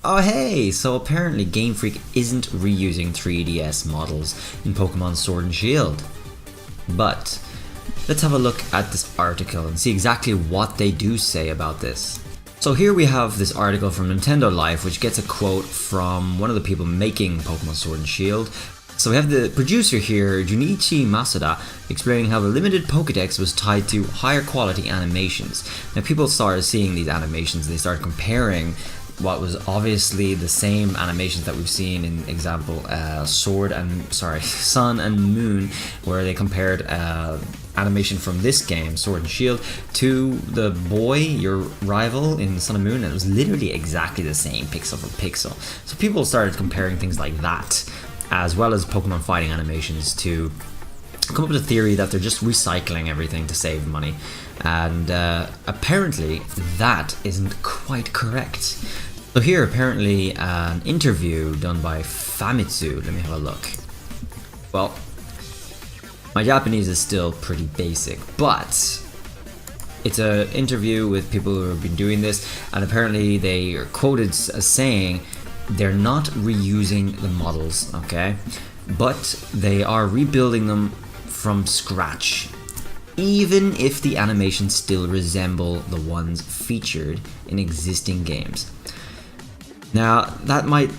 Oh hey, so apparently Game Freak isn't reusing 3DS models in Pokemon Sword and Shield. But let's have a look at this article and see exactly what they do say about this. So here we have this article from Nintendo Life, which gets a quote from one of the people making Pokemon Sword and Shield. So we have the producer here, Junichi Masuda, explaining how the limited Pokédex was tied to higher quality animations. Now people started seeing these animations and they started comparing what was obviously the same animations that we've seen in example Sun and Moon, where they compared animation from this game, Sword and Shield, to the boy, your rival in Sun and Moon, and it was literally exactly the same, pixel for pixel. So people started comparing things like that, as well as Pokemon fighting animations, to come up with a theory that they're just recycling everything to save money. And apparently that isn't quite correct. So here, apparently an interview done by Famitsu, let me have a look. Well, my Japanese is still pretty basic, but it's an interview with people who have been doing this, and apparently they are quoted as saying they're not reusing the models, okay? But they are rebuilding them from scratch, even if the animations still resemble the ones featured in existing games. Now, that might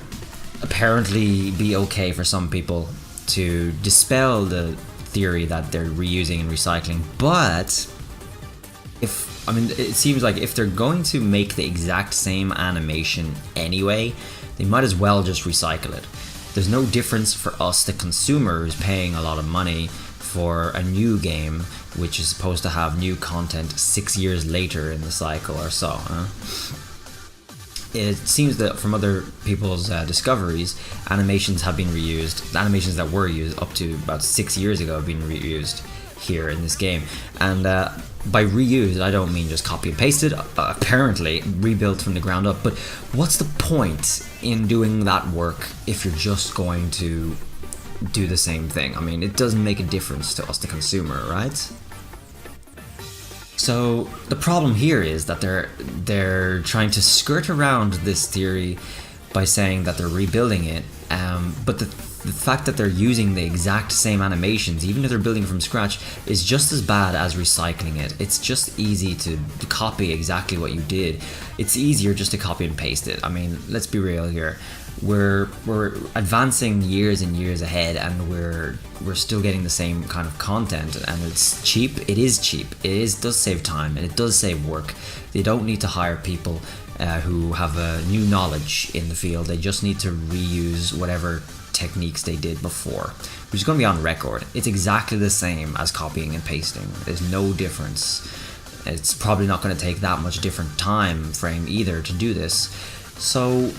apparently be okay for some people to dispel the theory that they're reusing and recycling, but it seems like if they're going to make the exact same animation anyway, they might as well just recycle it. There's no difference for us, the consumers, paying a lot of money for a new game which is supposed to have new content 6 years later in the cycle or so. It seems that from other people's discoveries, animations have been reused. The animations that were used up to about 6 years ago have been reused here in this game. And by reused, I don't mean just copy and pasted, apparently rebuilt from the ground up. But what's the point in doing that work if you're just going to do the same thing? I mean, it doesn't make a difference to us, the consumer, right? So the problem here is that they're trying to skirt around this theory by saying that they're rebuilding it, but the fact that they're using the exact same animations, even if they're building from scratch, is just as bad as recycling it. It's just easy to copy exactly what you did. It's easier just to copy and paste it. I mean, let's be real here. We're advancing years and years ahead, and we're still getting the same kind of content, and it's cheap. It is cheap. Does save time, and it does save work. They don't need to hire people who have new knowledge in the field. They just need to reuse whatever techniques they did before, which is going to be on record. It's exactly the same as copying and pasting. There's no difference. It's probably not going to take that much different time frame either to do this. So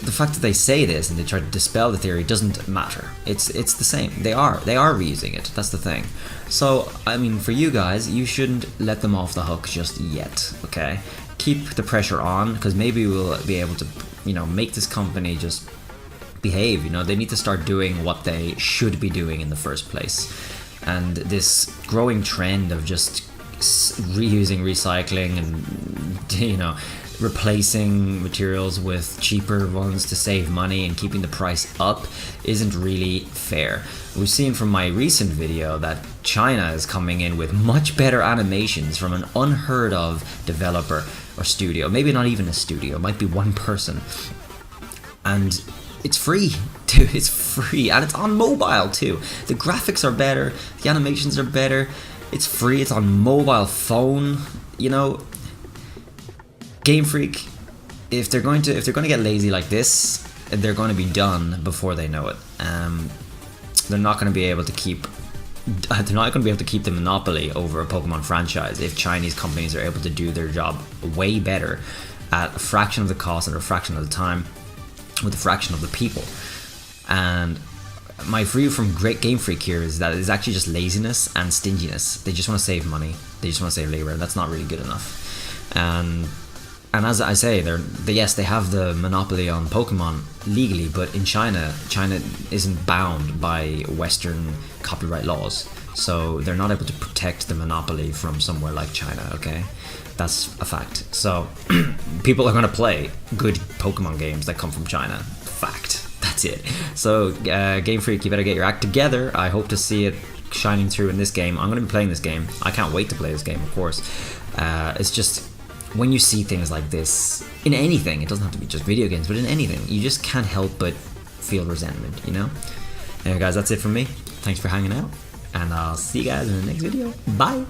the fact that they say this and they try to dispel the theory doesn't matter. It's the same. They are reusing it. That's the thing. So I mean, for you guys, you shouldn't let them off the hook just yet. Okay, keep the pressure on, because maybe we'll be able to, make this company just behave. They need to start doing what they should be doing in the first place. And this growing trend of just reusing, recycling, and replacing materials with cheaper ones to save money and keeping the price up isn't really fair. We've seen from my recent video that China is coming in with much better animations from an unheard of developer or studio. Maybe not even a studio, it might be one person. And it's free, dude, it's free, and it's on mobile too. The graphics are better, the animations are better, it's free, it's on mobile phone, Game Freak, if they're going to get lazy like this, they're going to be done before they know it. They're not going to be able to keep the monopoly over a Pokemon franchise if Chinese companies are able to do their job way better at a fraction of the cost and a fraction of the time with a fraction of the people. And my view from Great Game Freak here is that it's actually just laziness and stinginess. They just want to save money. They just want to save labor, and that's not really good enough. And as I say, yes, they have the monopoly on Pokemon legally, but in China isn't bound by Western copyright laws, so they're not able to protect the monopoly from somewhere like China, okay? That's a fact. So people are going to play good Pokemon games that come from China. Fact. That's it. So Game Freak, you better get your act together. I hope to see it shining through in this game. I'm going to be playing this game. I can't wait to play this game, of course. It's just, when you see things like this in anything, it doesn't have to be just video games, but in anything, you just can't help but feel resentment, you know? Anyway guys, that's it from me. Thanks for hanging out, and I'll see you guys in the next video. Bye!